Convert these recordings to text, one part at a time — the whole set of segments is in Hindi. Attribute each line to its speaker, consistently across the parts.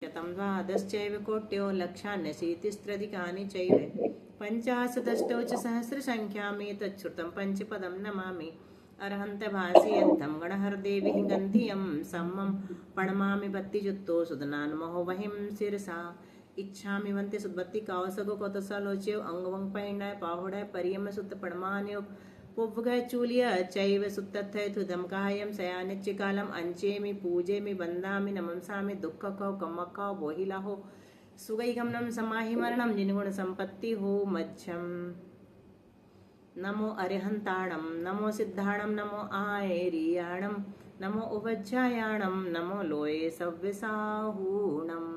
Speaker 1: शतं द्वादश्चैव कोट्यो लक्षान्यशीतिस्त्रधिकानि चैव पञ्चाशदष्टौ च सहस्रसङ्ख्यामेतच्छ्रुतं पञ्चपदं नमामि अरहन्तभासयन्तं गणहरदेवीः गन्धियं सम्मं प्रणमामि भक्तियुक्तो सुदनान्महो वहिं शिरसा इच्छामि वन्ते सुद्भक्ति कावसगो कौतसालोच्यो अंगवं पैण्य पाहुडय परियम सुत पणमान्यो पुव्गय चूलिय चैव सुत्तथय तुदम कायम सयानिच्च कालम अंचेमि पूजेमि वन्दामि नमंसामि दुःखकौ कम्मकौ बोहिलाहो सुगैगमनं समाहि मरणं जिनगुण संपत्ति हो मध्यम नमो अरिहंताणं नमो सिद्धाणं नमो आयरियाणं नमो उवज्जायाणं नमो लोये सव्यसाहूणम्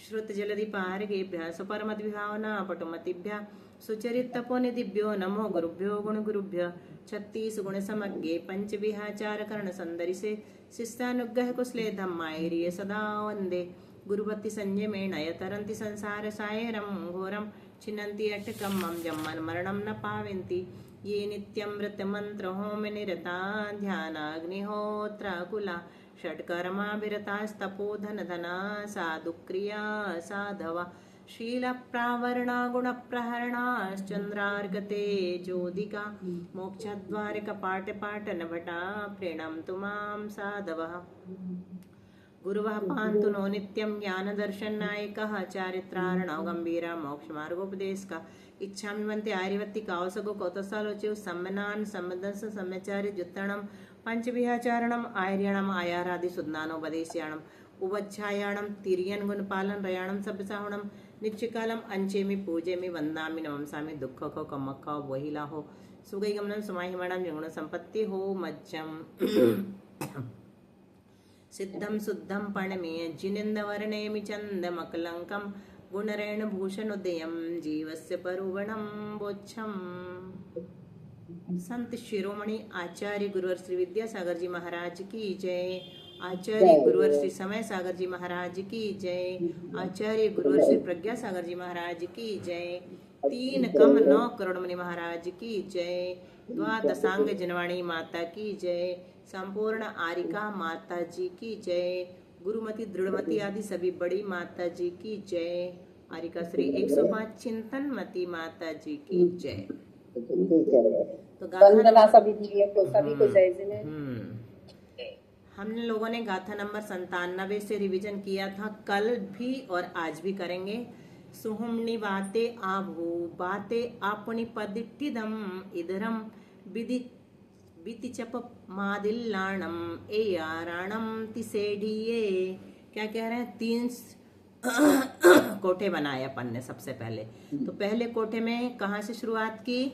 Speaker 1: श्रुतजलधिपारगेभ्यः सुपरमद्विभावना पटुमतिभ्यः सुचरितपोनिधिभ्यो नमो गुरुभ्यो गुणगुरुभ्यः छत्तीस गुणसमज्ञे पंचविहाचारकरणसन्दरिसे शिष्टानुग्रह कुशले धम्मायरिये सदा वन्दे गुरुभक्ति संयमेन यतरन्ति संसारसायरं घोरं छिन्नन्ति अटकं मम जम्मन् मरणं न पावन्ति ये नित्यं व्रतमन्त्रहोमनिरता ध्यानाग्निहोत्राकुला षट्कर्माभिरतास्तपोधनधना साधुक्रिया साधवा शीलप्रावरणा गुणप्रहरणाश्चन्द्रार्गते ज्योतिका मोक्षद्वारकपाटपाटनभटा प्रणमतु मां साधवः गुरुवः पान्तु नो नित्यं ज्ञानदर्शननायकः चारित्रार्णव गम्भीरा मोक्षमार्गोपदेशकः इच्छामि वन्ते आर्यवत्ति कावसगो कौतसालोच्यो सम्मनान् सम्मदंस सम्यचारि जुत्तणं पंचविहाचारणम आयर्यणम आयारादि सुज्ञानोपदेश्याणम उवच्छायाणम तिर्यन गुणपालन रयाणम सभ्यसाहुणम नित्यकालम अंचेमि पूजेमि वंदामि नमंसामि दुःखको कमक्खो वहिलाहो सुगैगमनं समाहिमणं निर्गुण संपत्ति हो मज्जम सिद्धं शुद्धं पणमेय जिनेन्द्रवर्णेमि चन्दमकलङ्कं गुणरेण भूषणोदयं जीवस्य परुवणं बोच्छम् संत शिरोमणि आचार्य गुरुवर श्री विद्यासागर जी महाराज की जय। आचार्य गुरुवर श्री समय सागर जी महाराज की जय। आचार्य गुरुवर श्री प्रज्ञा सागर जी महाराज की जय। 3 कम 9 करोड़ मुनि महाराज की जय। द्वादशांग जनवाणी माता की जय। संपूर्ण आरिका माता जी की जय। गुरुमती दृढ़मती आदि सभी बड़ी माता जी की जय। आरिका श्री 105 चिंतनमती माता जी की जय। तो वंदना सभी को जय जिने। हमने लोगों ने गाथा नंबर 97 से रिवीजन किया था, कल भी और आज भी करेंगे। सुहुमनी बाते आभू बाते अपनी पदिट्टिदम इधरम विधि बितिचप मादिल्लाणम ए याराणम तिसेडिये। क्या कह रहे हैं? 3 कोठे बनाए अपन ने सबसे पहले। तो पहले कोठे में कहाँ से शुरुआत की?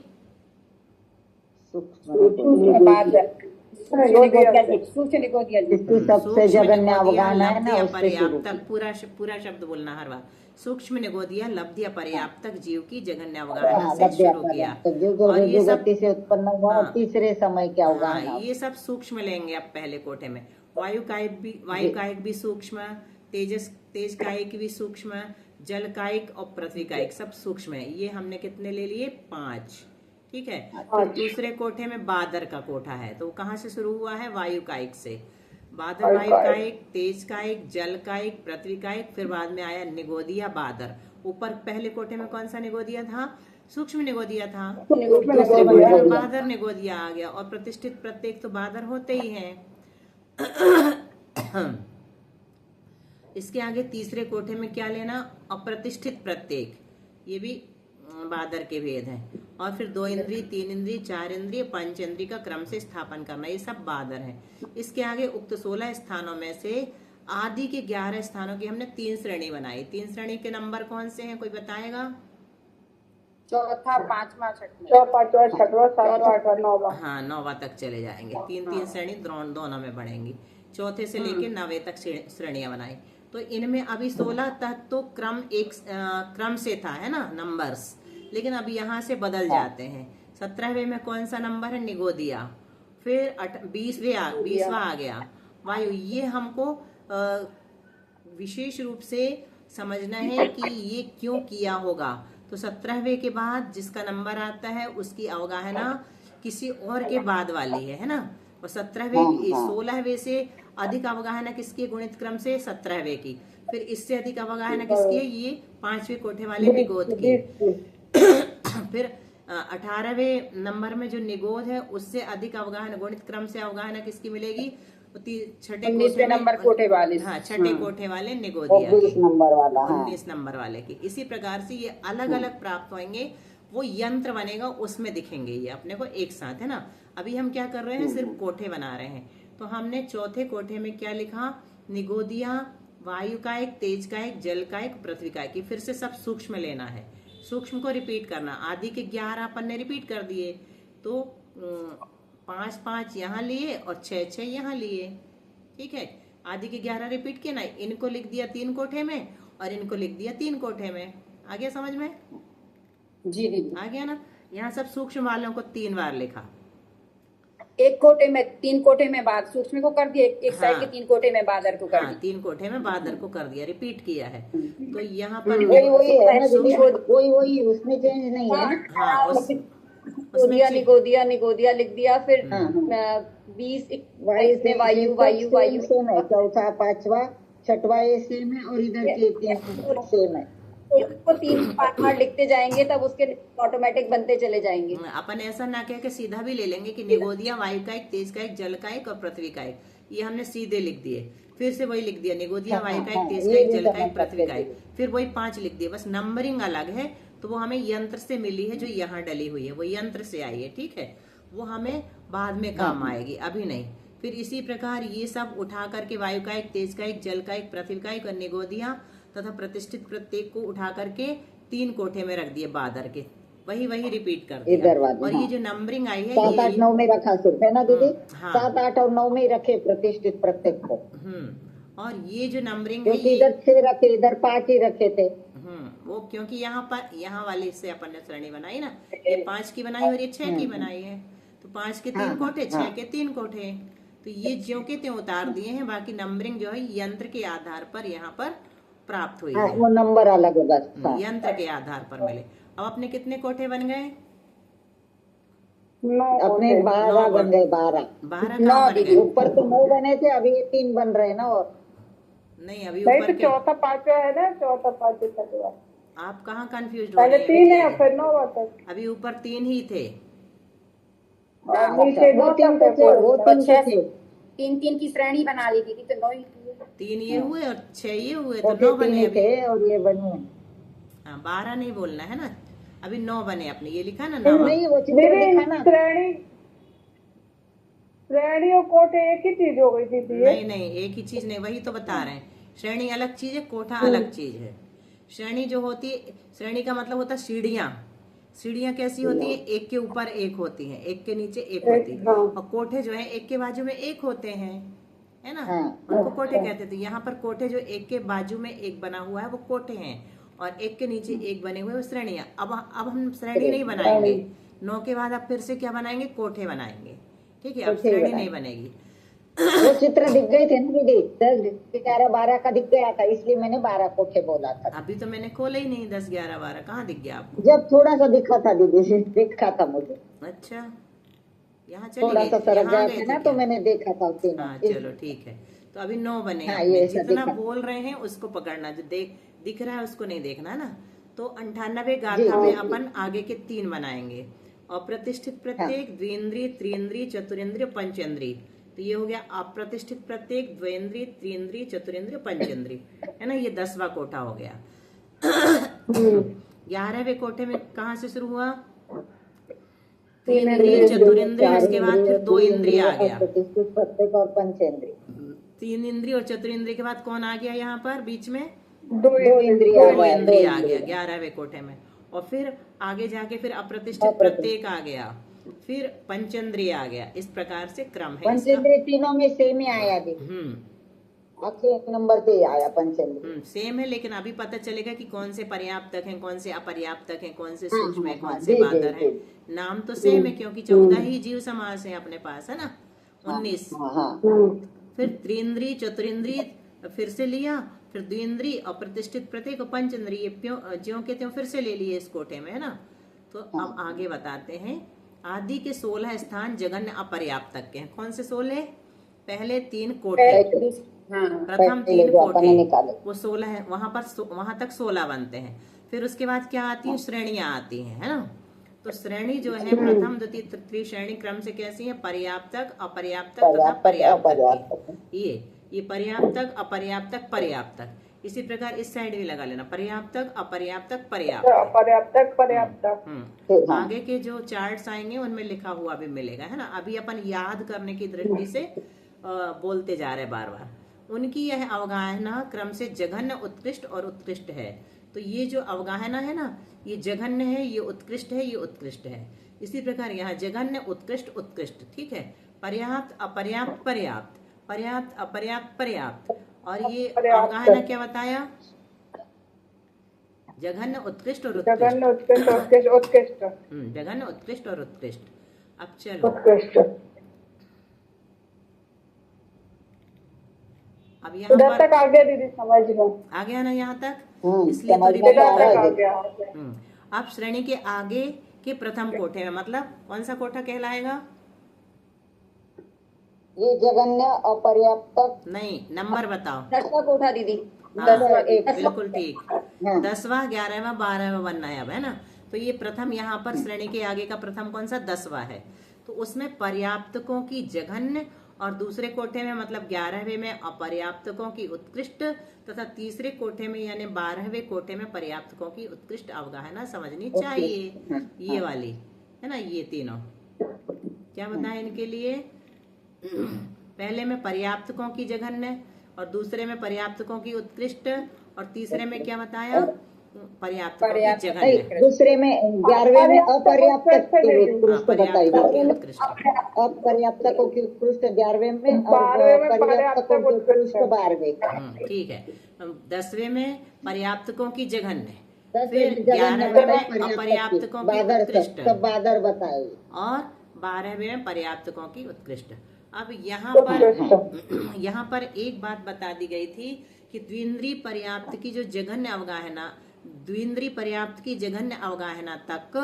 Speaker 1: पूरा शब्द बोलना हर बार। सूक्ष्म निगोदिया लब्धि पर्याप्तक जीव की जघन्य अवगाहना से शुरू किया। और ये सब से उत्पन्न हुआ। तीसरे समय क्या होगा? ये सब सूक्ष्म लेंगे अब पहले कोठे में। वायु कायिक भी सूक्ष्म, तेज कायिक भी सूक्ष्म, जल कायिक और पृथ्वी कायिक सब सूक्ष्म है। ये हमने कितने ले लिए? 5। ठीक है। तो दूसरे कोठे में बादर का कोठा है, तो कहाँ से शुरू हुआ है? वायु कायिक से। बादर वायु कायिक, तेज कायिक, जल कायिक, पृथ्वी कायिक, फिर बाद में आया निगोदिया बादर। ऊपर पहले कोठे में कौन सा निगोदिया था? सूक्ष्म निगोदिया था। दूसरे कोठे में बादर निगोदिया आ गया। और प्रतिष्ठित प्रत्येक तो बादर होते ही हैं। इसके आगे तीसरे कोठे में क्या लेना? अप्रतिष्ठित प्रत्येक। ये भी बादर के भेद हैं। और फिर 2 इंद्रिय, 3 इंद्रिय, 4 इंद्रिय, 5 इंद्रिय का क्रम से स्थापन करना, ये सब बादर है। इसके आगे उक्त 16 स्थानों में से आदि के 11 स्थानों की हमने 3 श्रेणी बनाई। 3 श्रेणी के नंबर कौन से हैं? कोई बताएगा?
Speaker 2: चौथा, 5वां, 6वां।
Speaker 1: हाँ, 9वां तक चले जाएंगे। 3 श्रेणी दोनों में बढ़ेंगी। चौथे से लेके 9वें तक श्रेणियां बनाई। तो इनमें अभी 16 तक तो क्रम से था, है ना, नंबर्स। लेकिन अब यहाँ से बदल जाते हैं। 17वें में कौन सा नंबर है? निगोदिया। फिर 20वां आ गया वायु। ये हमको विशेष रूप से समझना है कि ये क्यों किया होगा। तो 17वें के बाद जिसका नंबर आता है उसकी अवगाहना किसी और के बाद वाली है ना। और 16वें से अधिक अवगाहना किसकी? गुणित क्रम से 17वें की। फिर इससे अधिक अवगाहना किसकी है? ये 5वें कोठे वाले निगोद की। फिर 18वें नंबर में जो निगोद है उससे अधिक अवगाहना, गुणित क्रम से अवगाहना किसकी मिलेगी? छठे
Speaker 2: 19वें नंबर कोठे वाले।
Speaker 1: हाँ, छठे कोठे वाले निगोदिया की,
Speaker 3: 19 नंबर वाला। हाँ।
Speaker 1: 19 नंबर वाले की। इसी प्रकार से ये अलग अलग प्राप्त होंगे, वो यंत्र बनेगा उसमें दिखेंगे ये अपने को एक साथ, है ना। अभी हम क्या कर रहे हैं? सिर्फ कोठे बना रहे हैं। तो हमने चौथे कोठे में क्या लिखा? निगोदिया वायु का एक, तेज का एक, जल का एक, पृथ्वी का एक। फिर से सब सूक्ष्म लेना है, सूक्ष्म को रिपीट करना। आदि के 11 अपन ने रिपीट कर दिए, तो 5 5 यहाँ लिए और 6 6 यहाँ लिए, ठीक है। आदि के 11 रिपीट किए ना, इनको लिख दिया 3 कोठे में और इनको लिख दिया 3 कोठे में। आ गया समझ में?
Speaker 2: जी दीदी।
Speaker 1: आ गया ना। यहाँ सब सूक्ष्म वालों को 3 बार लिखा।
Speaker 2: एक कोठे में 3 कोठे में बाद सूक्ष्म को कर दिया, एक साइड के 3 कोठे में बादर को कर
Speaker 1: हाँ,
Speaker 2: दिया।
Speaker 1: 3 कोठे में बादर को कर दिया, रिपीट किया है। तो यहाँ पर
Speaker 3: वही है ना दीदी, वही उसमें चेंज नहीं है ना।
Speaker 1: हाँ,
Speaker 2: निगोदिया निगोदिया निगोदिया लिख दिया। फिर 20 21 में वायु वायु वायु
Speaker 3: सेम है, चौथा पांचवा छठवा ये सेम है और इधर के 3 सेम है।
Speaker 2: उसको 3 5 बार लिखते जाएंगे तब उसके ऑटोमेटिक बनते चले जाएंगे।
Speaker 1: अपन ऐसा ना कह के सीधा भी ले लेंगे कि निगोदिया वायु का एक, तेज का एक, जल का एक और पृथ्वी का एक। ये हमने सीधे लिख दिए। फिर से वही लिख दिया, निगोदिया वायु का एक, तेज का एक, जल का एक, पृथ्वी का एक। फिर वही 5 लिख दिए, बस नंबरिंग अलग है। तो वो हमें यंत्र से मिली है, जो यहाँ डली हुई है वो यंत्र से आई है, ठीक है। वो हमें बाद में काम आएगी, अभी नहीं। फिर इसी प्रकार ये सब उठा करके वायु का एक, तेज का एक, जल का एक, पृथ्वी का एक और निगोदिया तथा प्रतिष्ठित प्रत्येक को उठा करके 3 कोठे में रख दिए बादर के। वही वही रिपीट कर दिया।
Speaker 3: इधर वाले,
Speaker 1: और
Speaker 3: हाँ।
Speaker 1: ये जो नंबरिंग आई है
Speaker 3: 7 8 9 में रखा सिर्फ, है ना दीदी?
Speaker 1: हाँ।
Speaker 3: 7 8 और 9 में ही रखे प्रतिष्ठित प्रत्येक को।
Speaker 1: और ये जो नंबरिंग है
Speaker 3: क्योंकि
Speaker 1: ये,
Speaker 3: इधर 6 रखे, इधर 5 ही रखे थे।
Speaker 1: वो क्योंकि यहाँ पर, यहाँ वाले से अपन ने श्रेणी बनाई ना, ये 5 की बनाई और ये 6 की बनाई है। तो 5 के 3 कोठे, 6 के 3 कोठे। तो ये ज्यों के त्यों उतार दिए हैं। बाकी नंबरिंग जो है यंत्र के आधार पर यहाँ पर प्राप्त हुई है।
Speaker 3: वो नंबर अलग है बस।
Speaker 1: यंत्र के आधार पर मिले। अब अपने कितने कोठे बन गए?
Speaker 3: अपने 12 बन गए, 12
Speaker 1: कहाँ बन गए?
Speaker 3: ऊपर तो 9 बने थे, अभी ये 3 बन रहे हैं ना। और
Speaker 1: नहीं, अभी ऊपर के
Speaker 2: चौथा पांचवा है ना, चौथा पांचवा।
Speaker 1: आप कहाँ कंफ्यूज हो रहे हैं?
Speaker 2: 3 है फिर 9 आता।
Speaker 1: अभी ऊपर 3 ही थे।
Speaker 2: नीचे
Speaker 3: वो 3 तो थे, वो 3 तो थे।
Speaker 2: 3 की श्रेणी बना ली थी तो 9 ही थी।
Speaker 1: 3 ये हुए और 6 ये हुए, तो
Speaker 3: वो
Speaker 1: 9 बने
Speaker 3: 3
Speaker 1: अभी।
Speaker 3: थे और ये बने।
Speaker 1: हाँ, 12 नहीं बोलना है ना, अभी 9 बने अपने। ये लिखा ना,
Speaker 3: नहीं
Speaker 1: 9।
Speaker 3: नहीं, वो चित्र दिखा ना।
Speaker 2: श्रेणी और कोठे एक ही चीज हो गई थी।
Speaker 1: नहीं नहीं, एक ही चीज नहीं, वही तो बता रहे हैं। श्रेणी अलग चीज है, कोठा अलग चीज है। श्रेणी जो होती है, श्रेणी का मतलब होता है सीढ़ियाँ। सीढ़ियाँ कैसी होती है? एक के ऊपर एक होती हैं, एक के नीचे एक होती है। और कोठे जो है एक के बाजू में एक होते हैं, है ना। उनको कोठे कहते थे। यहाँ पर कोठे जो एक के बाजू में एक बना हुआ है वो कोठे हैं, और एक के नीचे एक बने हुए वो श्रेणियाँ। अब हम श्रेणी नहीं बनाएंगे। 9 के बाद अब फिर से क्या बनाएंगे? कोठे बनाएंगे, ठीक है। अब श्रेणी नहीं बनेगी।
Speaker 3: वो चित्र दिख गए थे ना दीदी, 10 11 12 का दिख गया था, इसलिए मैंने 12 कोठे बोला था।
Speaker 1: अभी तो मैंने खोला ही नहीं। 10 11 12 कहाँ दिख गया आपको?
Speaker 3: जब थोड़ा सा दिखा था दीदी, दिखा था मुझे।
Speaker 1: अच्छा, यहाँ
Speaker 3: थोड़ा सा सरक गया था ना, तो
Speaker 1: क्या?
Speaker 3: मैंने देखा था उसे।
Speaker 1: हाँ, चलो ठीक है। तो अभी 9 बने।
Speaker 3: हाँ,
Speaker 1: आपने
Speaker 3: ये
Speaker 1: जितना बोल रहे हैं उसको पकड़ना, जो दिख रहा है उसको नहीं देखना, है ना। तो 98वें गाथा में अपन आगे के 3 बनाएंगे। और प्रतिष्ठित प्रत्येक, द्विंद्रिय, त्रिंद्रिय, चतुरिंद्रिय, पंचेंद्रिय। तो ये हो गया अप्रतिष्ठित प्रत्येक, द्विंद्रिय, त्रिंद्रिय, चतुरिंद्रिय, पंचेंद्रिय, है ना। ये 10वां कोठा हो गया। 11वें कोठे में कहाँ से शुरू हुआ? त्रिंद्रिय, चतुरिंद्रिय, उसके बाद फिर 2 इंद्रिय आ गया।
Speaker 3: प्रतिष्ठित प्रत्येक और पंचेंद्रिय।
Speaker 1: 3 इंद्रिय और चतुरिंद्रिय के बाद कौन आ गया यहाँ पर बीच में?
Speaker 3: 2 इंद्रिय आ
Speaker 1: 2
Speaker 3: गया।
Speaker 1: इंद्रिय आ गया 11वें कोठे में। और फिर आगे जाके फिर अप्रतिष्ठित प्रत्येक आ गया, फिर पंचेंद्रिय आ गया। इस प्रकार से क्रम है इसका।
Speaker 3: पंचेंद्रिय तीनों में सेम ही आया दीदी, आखिरी नंबर पे आया पंचेंद्रिय।
Speaker 1: सेम है, लेकिन अभी पता चलेगा कि कौन से पर्याप्तक हैं, कौन से अपर्याप्तक हैं, कौन से सूक्ष्म है, कौन से बादर हैं। नाम तो सेम है क्योंकि 14 ही जीव समास है अपने पास, है ना। 19। फिर त्रिंद्रिय, चतुरिंद्रिय फिर से लिया, फिर द्विंद्रिय और प्रतिष्ठित प्रत्येक पंचेंद्रिय ज्यों के त्यों फिर से ले लिए इस कोठे में, है ना। तो अब आगे बताते हैं। आदि के 16 स्थान जगन्य अपर्याप्तक के हैं। कौन से 16? पहले 3 कोठे, प्रथम
Speaker 3: पहले
Speaker 1: 3
Speaker 3: जो अपन
Speaker 1: कोठे
Speaker 3: निकाले।
Speaker 1: वो 16 है, वहां तक 16 बनते हैं। फिर उसके बाद क्या आती है, श्रेणियां आती हैं, है ना। तो श्रेणी जो है प्रथम द्वितीय तृतीय श्रेणी क्रम से कैसी है, पर्याप्तक, अपर्याप्तक तथा पर्याप्तक
Speaker 3: अपर्याप्तक।
Speaker 1: की। ये पर्याप्तक, अपर्याप्तक, पर्याप्तक। इसी प्रकार इस साइड भी लगा लेना, पर्याप्तक, अपर्याप्तक, पर्याप्तक।
Speaker 2: पर्याप्तक।
Speaker 3: फिर हाँ,
Speaker 1: आगे के जो चार्ट्स आएंगे उनमें लिखा हुआ भी मिलेगा, है ना। अभी अपन याद करने की दृष्टि से बोलते जा रहे बार बार। उनकी यह अवगाहना क्रम से जघन्य, उत्कृष्ट और उत्कृष्ट है। तो ये जो अवगाहना है ना, ये जघन्य है, ये उत्कृष्ट है, ये उत्कृष्ट है। इसी प्रकार यहाँ जघन्य, उत्कृष्ट, उत्कृष्ट, ठीक है। पर्याप्त, अपर्याप्त, पर्याप्त, पर्याप्त, अपर्याप्त, पर्याप्त। और ये अवगाहना क्या बताया, जघन्य, उत्कृष्ट और उत्कृष्ट। जघन्य, उत्कृष्ट और उत्कृष्ट। अब चलो, अब यहाँ
Speaker 2: उधर
Speaker 1: पर
Speaker 2: तक आ गया दीदी, समझ लो।
Speaker 1: आ गया ना यहाँ तक,
Speaker 3: हम्म,
Speaker 1: इसलिए तो
Speaker 3: समझ में
Speaker 1: रिपीट
Speaker 3: आ रहा
Speaker 1: कर।
Speaker 3: है।
Speaker 1: अब श्रेणी के आगे के प्रथम कोठे में मतलब कौन सा कोठा कहलाएगा,
Speaker 3: ये जघन्य, अपर्याप्तक।
Speaker 1: नहीं, नंबर बताओ।
Speaker 2: 10वां कोठा दीदी।
Speaker 1: हाँ,
Speaker 3: 10वां, एक।
Speaker 1: बिल्कुल ठीक।
Speaker 3: हाँ।
Speaker 1: 10वां, 11वां, 12वां बनना है अब, है ना। तो ये प्रथम यहाँ पर श्रेणी के आगे का प्रथम कौन सा, 10वां है। तो उसमें पर्याप्तकों की जघन्य, और दूसरे कोठे में मतलब 11वें में अपर्याप्तकों की उत्कृष्ट, तथा तीसरे कोठे में यानी 12वें कोठे में पर्याप्तकों की उत्कृष्ट अवगाहना समझनी चाहिए। ये वाली, है ना, ये तीनों क्या बताएं इनके लिए। पहले में पर्याप्तकों की जघन्य, और दूसरे में पर्याप्तकों की उत्कृष्ट, और तीसरे में क्या बताया, पर्याप्तकों की जघन्य।
Speaker 3: दूसरे में 11वें में अपर्याप्तक की उत्कृष्ट बताई
Speaker 1: पर्याप्तकों की
Speaker 3: गई।
Speaker 1: उत्कृष्ट।
Speaker 3: अपर्याप्तकों की उत्कृष्ट 11वें में और पर्याप्तकों की उत्कृष्ट 12वें।
Speaker 1: ठीक है। 10वें में पर्याप्तकों की जघन्य,
Speaker 3: 10वें
Speaker 1: फिर
Speaker 3: में जघन्य
Speaker 1: 11वें में
Speaker 3: पर्याप्तक की,
Speaker 1: अपर्याप्तकों की
Speaker 3: बादर
Speaker 1: उत्कृष्ट,
Speaker 3: सब बादर बताए।
Speaker 1: और 12वें में पर्याप्तकों की उत्कृष्ट। अब यहाँ पर एक बात बता दी गई थी कि द्विंद्रीय पर्याप्त की जो जघन्य अवगाहना, द्विंद्रीय पर्याप्त की जघन्य अवगाहना तक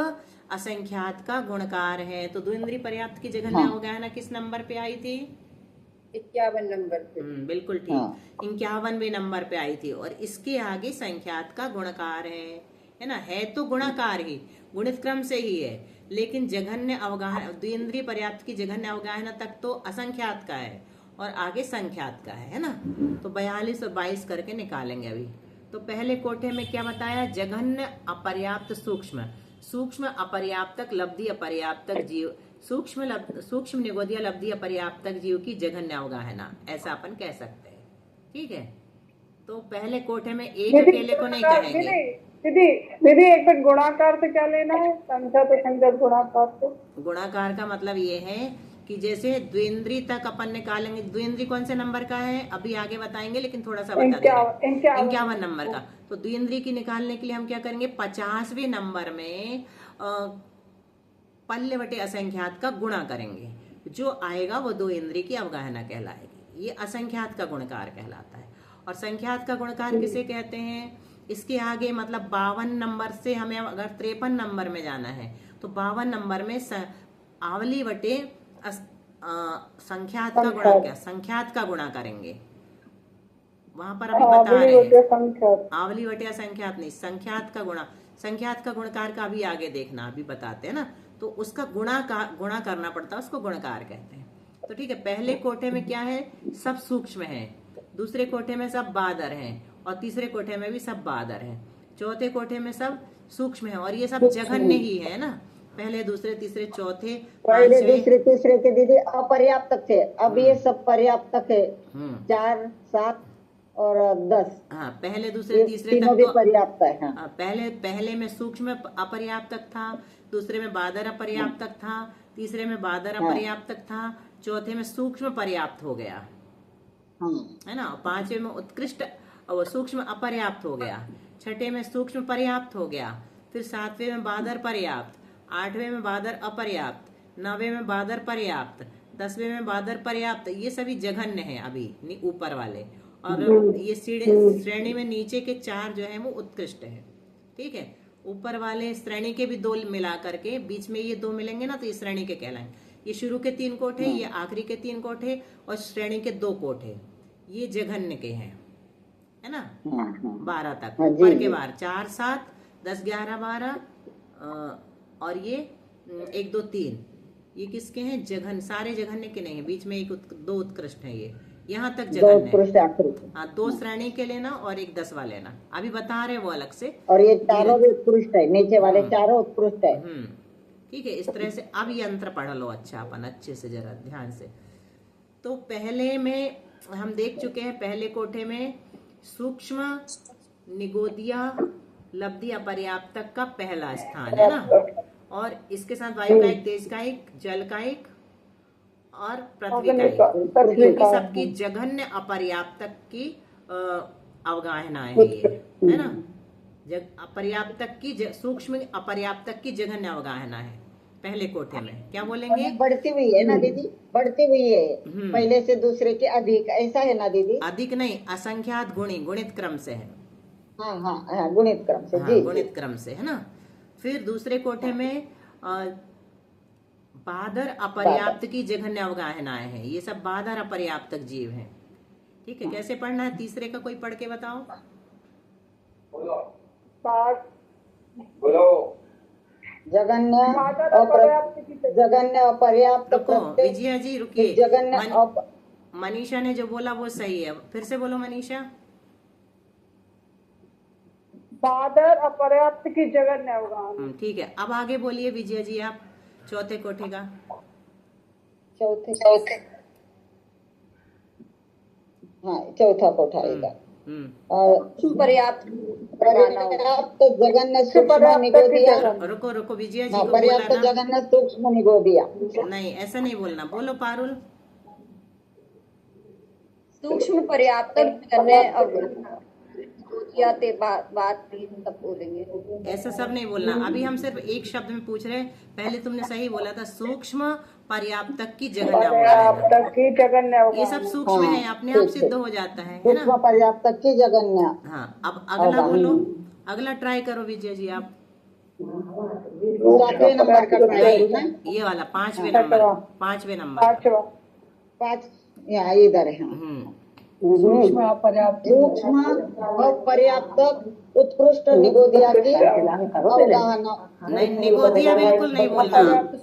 Speaker 1: असंख्यात का गुणकार है। तो द्विंद्रीय पर्याप्त की जघन्य अवगाहना किस नंबर पे आई थी,
Speaker 2: 51 नंबर पे।
Speaker 1: बिल्कुल ठीक, 51वें नंबर पे आई थी। और इसके आगे संख्यात का गुणकार है ना। है तो गुणाकार ही, गुणित क्रम से ही है, लेकिन जघन्य अवगाहना, द्विंद्रीय पर्याप्त की जघन्य अवगाहना तक तो असंख्यात का है, और आगे संख्यात का है ना। तो 42 और 22 करके निकालेंगे अभी। तो पहले कोठे में क्या बताया, जघन्य, अपर्याप्त, सूक्ष्म, सूक्ष्म अपर्याप्तक, लब्धि अपर्याप्तक जीव, सूक्ष्म निगोदिया लब्धि अपर्याप्तक जीव की जघन्य अवगाहना, ऐसा अपन कह सकते हैं, ठीक है। तो पहले कोठे में एक अकेले को नहीं कहेंगे।
Speaker 2: दीदी एक बार गुणाकार से क्या लेना है, संख्या तो संख्या गुणाकार से।
Speaker 1: गुणाकार का मतलब ये है कि जैसे द्विंद्री तक अपन निकालेंगे, द्विंद्री कौन से नंबर का है अभी आगे बताएंगे, लेकिन थोड़ा सा बता दें, 51 नंबर का। तो द्विंद्री की निकालने के लिए हम क्या करेंगे, 50वें नंबर में पल्ले बटे असंख्यात का गुणा करेंगे, जो आएगा वो दो इंद्री की अवगाहना कहलाएगी। ये असंख्यात का गुणकार कहलाता है। और संख्यात का गुणकार किसे कहते हैं, इसके आगे मतलब 52 नंबर से हमें अगर 53 नंबर में जाना है, तो 52 नंबर में आवली बटे संख्यात का गुणा, क्या संख्यात का गुणा करेंगे, वहां पर अभी बता रहे हैं। आवली बटे असंख्यात नहीं, संख्यात का गुणा, संख्यात का गुणकार का अभी आगे देखना, अभी बताते हैं ना। तो उसका गुणा करना पड़ता है, उसको गुणकार कहते हैं। तो ठीक है, पहले कोठे में क्या है, सब सूक्ष्म है, दूसरे कोठे में सब बादर हैं, और तीसरे कोठे में भी सब बादर हैं, चौथे कोठे में सब सूक्ष्म है, और ये सब जघन्य ही है ना। पहले, दूसरे, तीसरे, चौथे,
Speaker 3: पहले, दूसरे, तीसरे के दीदी अपर्याप्तक थे, अब ये सब पर्याप्तक है, 4, 7 और 10।
Speaker 1: हाँ, पहले, दूसरे, तीसरे
Speaker 3: तीनों भी पर्याप्त है। हाँ।
Speaker 1: पहले में सूक्ष्म अपर्याप्तक था, दूसरे में बादर अपर्याप्तक था, तीसरे में बादर अपर्याप्तक था, चौथे में सूक्ष्म पर्याप्त हो गया, है ना। 5वें में उत्कृष्ट सूक्ष्म अपर्याप्त हो गया, 6ठे में सूक्ष्म पर्याप्त हो गया, फिर 7वें में बादर पर्याप्त, 8वें में बादर अपर्याप्त, 9वें में बादर पर्याप्त, 10वें में बादर पर्याप्त। ये सभी जघन्य है अभी ऊपर वाले, और ये श्रेणी में नीचे के 4 जो है वो उत्कृष्ट है, ठीक है। ऊपर वाले श्रेणी के भी 2 मिला करके, बीच में ये 2 मिलेंगे ना, तो ये श्रेणी के कहलाएंगे। ये शुरू के 3 कोठे, ये आखिरी के 3 कोठे, और श्रेणी के 2 कोठे, ये जघन्य के हैं, है ना,
Speaker 3: हाँ हाँ
Speaker 1: 12 तक,
Speaker 3: हाँ, जी,
Speaker 1: ऊपर के
Speaker 3: जी।
Speaker 1: बार 4 7 10 11 12 और ये 1 2 3, ये किसके हैं, जघन, सारे जघन्य के नहीं है, बीच में एक दो उत्कृष्ट है, ये यहाँ तक
Speaker 3: दो
Speaker 1: जघन्य है।
Speaker 3: उत्कृष्ट आखिरी।
Speaker 1: हाँ, 2 श्रेणी के लेना और एक 10वां लेना, अभी बता रहे वो अलग से।
Speaker 3: और ये चारों भी उत्कृष्ट है, नीचे वाले चारों उत्कृष्ट है।
Speaker 1: ठीक है, इस तरह से अब यंत्र पढ़ लो अच्छा, अपन अच्छे से जरा ध्यान से। तो पहले में हम देख चुके हैं, पहले कोठे में सूक्ष्म, निगोदिया, लब्धि, अपर्याप्तक का पहला स्थान है ना, और इसके साथ वायु का एक, तेज का एक, जल का एक और पृथ्वी का एक, क्योंकि सबकी जघन्य अपर्याप्तक की अवगाहनाएं है ये, है ना, अपर्याप्तक की सूक्ष्म अपर्याप्तक की जघन्य अवगाहना है पहले कोठे में। क्या बोलेंगे,
Speaker 3: बढ़ती हुई है ना दीदी, बढ़ती हुई है, पहले से दूसरे के अधिक, ऐसा है ना दीदी?
Speaker 1: अधिक नहीं, असंख्यात गुणी, गुणित क्रम से है।
Speaker 3: हाँ हाँ हाँ, गुणित क्रम से,
Speaker 1: हाँ,
Speaker 3: जी
Speaker 1: गुणित क्रम से, है ना। फिर दूसरे कोठे में बादर अपर्याप्त की जघन्य अवगाहनाएं हैं, ये सब बादर अपर्याप्तक जीव हैं। ठीक है, कैसे पढ़ना है, तीसरे का कोई पढ़ के बताओ।
Speaker 3: जघन्य जघन्य अपर्याप्त
Speaker 1: रुको
Speaker 3: प्रत्यय,
Speaker 1: विजया जी, रुकिए।
Speaker 3: जघन्य
Speaker 1: मनीषा ने जो बोला वो सही है, फिर से बोलो मनीषा।
Speaker 4: बादर अपर्याप्त की जघन्य अवगाहना।
Speaker 1: ठीक है, अब आगे बोलिए विजया जी आप, चौथे कोठे का।
Speaker 3: चौथे हाँ, चौथा कोठा आएगा।
Speaker 2: पर्याप्त
Speaker 3: पर्याप्त जघन्य सूक्ष्म निगोदिया।
Speaker 1: रुको रुको विजया जी
Speaker 3: हाँ,
Speaker 1: को
Speaker 3: पर्याप्त
Speaker 1: बोला ना,
Speaker 3: जघन्य सूक्ष्म निगोदिया।
Speaker 1: नहीं ऐसा नहीं बोलना, बोलो पारुल।
Speaker 2: सूक्ष्म पर्याप्त जघन्य अवगाहना ते बात सब बोलेंगे,
Speaker 1: ऐसा सब नहीं बोलना, अभी हम सिर्फ एक शब्द में पूछ रहे हैं। पहले तुमने सही बोला था, सूक्ष्म पर्याप्तक की जघन्य अवगाहना,
Speaker 4: की जघन्य
Speaker 1: ये सब सूक्ष्म है, अपने आप सिद्ध हो जाता है ना।
Speaker 3: सूक्ष्म पर्याप्त की जघन्य।
Speaker 1: हाँ, अब अगला बोलो, अगला ट्राई करो विजय जी आप।
Speaker 3: 7वें नंबर का ट्राई करो ना।
Speaker 1: ये वाला 5वें नंबर, 5वें नंबर।
Speaker 3: पाँच यहाँ इधर है।
Speaker 4: सूक्ष्म अपर्याप्त
Speaker 3: सूक्ष्म अपर्याप्त उत्कृष्ट निगोदिया की अवगाहना।
Speaker 1: नहीं, निगोदिया बिल्कुल नहीं बोलना।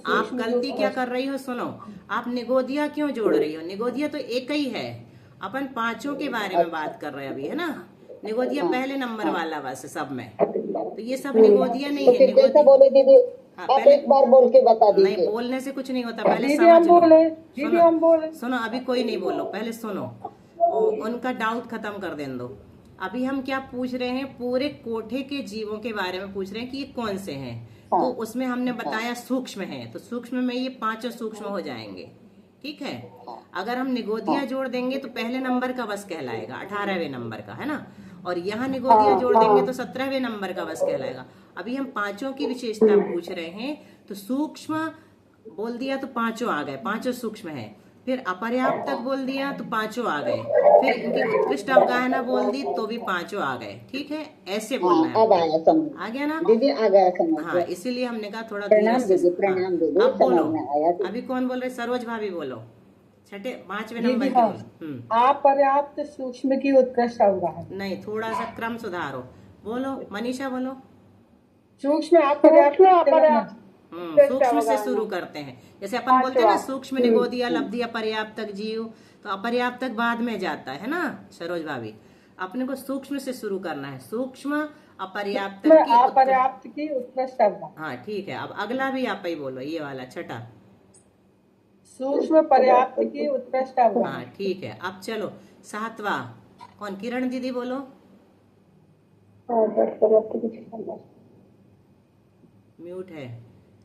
Speaker 1: आप गलती क्या कर रही हो, सुनो, आप निगोदिया क्यों जोड़ रही हो, निगोदिया तो एक ही है, अपन पांचों के बारे में बात कर रहे हैं अभी, है ना। निगोदिया पहले नंबर वाला बस सब में, तो ये सब निगोदिया नहीं है।
Speaker 3: कैसे बोले दीदी,
Speaker 1: हाँ,
Speaker 3: आप
Speaker 1: पहले
Speaker 3: एक बार बोल के बता
Speaker 1: नहीं,
Speaker 3: दीजिए।
Speaker 1: बोलने से कुछ नहीं होता, पहले
Speaker 4: दीदी
Speaker 1: समझ
Speaker 4: हम
Speaker 1: लो।
Speaker 4: बोले, दीदी हम बोले।
Speaker 1: सुनो, अभी कोई नहीं बोलो, पहले सुनो, उनका डाउट खत्म कर दें दो। अभी हम क्या पूछ रहे हैं, पूरे कोठे के जीवों के बारे में पूछ रहे हैं कि ये कौन से हैं। तो उसमें हमने बताया सूक्ष्म है, तो सूक्ष्म में ये पांचों सूक्ष्म हो जाएंगे। ठीक है, अगर हम निगोदिया जोड़ देंगे तो पहले नंबर का वश कहलाएगा, 18वें नंबर का, है ना। और यहाँ निगोदिया जोड़ देंगे तो 17वें नंबर का वश कहलाएगा। अभी हम पांचों की विशेषता पूछ रहे हैं, तो सूक्ष्म बोल दिया तो पांचों आ गए, पांचों सूक्ष्म है। फिर अपर्याप्त तक बोल दिया तो पांचों आ गए, फिर इनकी उत्कृष्ट अवगाहना बोल दी तो भी पांचों आ गए। ठीक है, ऐसे बोलना है।
Speaker 3: अब आया समझ,
Speaker 1: आ गया ना
Speaker 3: दीदी आ गया समझ।
Speaker 1: हाँ, इसीलिए हमने कहा थोड़ा
Speaker 3: प्रणाम
Speaker 1: धीरे से।
Speaker 3: दीदी, प्रणाम दीदी,
Speaker 1: अब बोलो,
Speaker 3: समझ में आया।
Speaker 1: अभी कौन बोल रहे, सरोज भाभी बोलो, छठे 5वें नंबर के बोलो।
Speaker 4: अपर्याप्त सूक्ष्म की उत्कृष्ट अवगाहना।
Speaker 1: नहीं, थोड़ा सा क्रम सुधारो, बोलो मनीषा बोलो।
Speaker 4: सूक्ष्म अपर्याप्त
Speaker 1: सूक्ष्म से शुरू करते हैं, जैसे अपन बोलते हैं ना, सूक्ष्म निगोदिया लब्धि अपर्याप्तक जीव, तो अपर्याप्तक बाद में जाता है ना सरोज भाभी। अपने को सूक्ष्म से शुरू करना है, सूक्ष्म
Speaker 4: अपर्याप्त की उत्कृष्ट अवगाहना।
Speaker 1: हाँ ठीक है, अब अगला भी आप ही बोलो, ये वाला छठा।
Speaker 4: सूक्ष्म पर्याप्त की उत्कृष्ट अवगाहना।
Speaker 1: हाँ ठीक है, अब चलो 7वां, कौन, किरण दीदी बोलो। म्यूट है,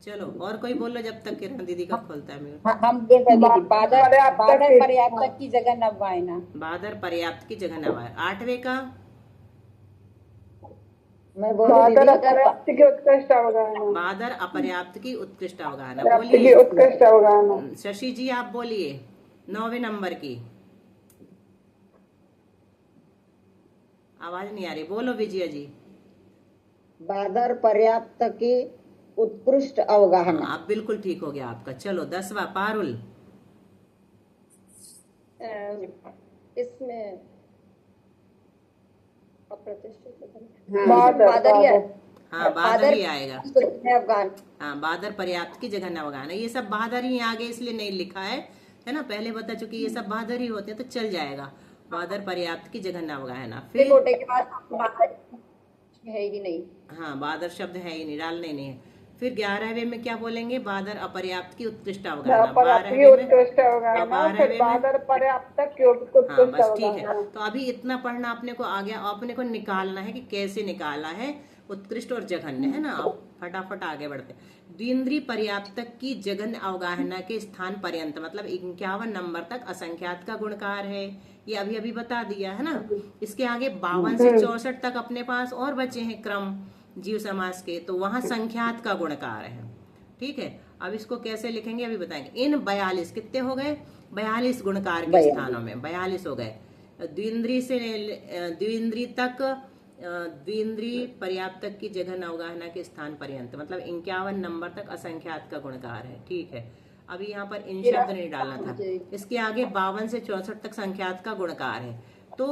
Speaker 1: चलो और कोई बोलो जब तक किरण दीदी का खोलता है म्यूट।
Speaker 2: हम बोल रहे दीदी, बादर पर्याप्त की जघन्य अवगाहना।
Speaker 1: बादर पर्याप्त की जगह नवा। 8वें का
Speaker 3: मैं बोलूं दीदी,
Speaker 4: अपर्याप्त की उत्कृष्ट अवगाहना।
Speaker 1: बादर अपर्याप्त की उत्कृष्ट अवगाहना,
Speaker 4: पर्याप्त की
Speaker 1: बोलिए
Speaker 4: उत्कृष्ट अवगाहना।
Speaker 1: शशि जी आप बोलिए 9वें नंबर की। आवाज नहीं आ रही, बोलो विजया जी।
Speaker 3: बादर पर्याप्त की उत्कृष्ट अवगाहना।
Speaker 1: आप बिल्कुल ठीक हो गया आपका। चलो 10वां पारुल।
Speaker 2: इसमें अप्रतिष्ठित
Speaker 4: बादर
Speaker 2: ही है।
Speaker 1: हाँ बादर ही आएगा।
Speaker 2: अफगान।
Speaker 1: हाँ बादर पर्याप्त की जगह नवगान है, ये सब बादर ही आगे इसलिए नहीं लिखा है ना, पहले बता चुकी ये सब बादर ही होते हैं तो चल जाएगा। बादर पर्याप्त की जगह नवगाना। फिर
Speaker 2: कोटे के बाद बादर है ही नहीं।
Speaker 1: हाँ बादर शब्द है ही नहीं, डालने नहीं है। फिर 11वें में क्या बोलेंगे, बादर अपर्याप्त की उत्कृष्ट अवगाहना। 12वें में
Speaker 4: उत्कृष्ट अवगाहना, फिर
Speaker 1: 12वें में
Speaker 4: बादर पर्याप्त की
Speaker 1: हाँ
Speaker 4: उत्कृष्ट
Speaker 1: बस ठीक है।
Speaker 4: अवगाहना।
Speaker 1: तो अभी इतना पढ़ना अपने को आ गया, अपने को निकालना है कि कैसे निकाला है उत्कृष्ट और जघन्य, है ना। अब फटाफट आगे बढ़ते हैं। द्विंद्रीय पर्याप्त की जघन्य अवगाहना के स्थान पर्यंत मतलब 51 नंबर तक असंख्यात का गुणकार है, ये अभी अभी बता दिया है ना। इसके आगे 52 से 64 तक अपने पास और बचे हैं क्रम जीव समास के, तो वहां संख्यात का गुणकार है। ठीक है, अब इसको कैसे लिखेंगे अभी बताएंगे। इन 42 कितने हो गए, 42 गुणकार के स्थानों में 42 हो गए। द्विंद्रीय से द्विंद्रीय तक द्विंद्रीय पर्याप्त तक की जघन अवगाहना के स्थान पर्यंत मतलब 51 नंबर तक असंख्यात का गुणकार है। ठीक है, अभी यहाँ पर इन शब्द नहीं डालना था। इसके आगे 52 से 64 तक संख्यात का गुणकार है। तो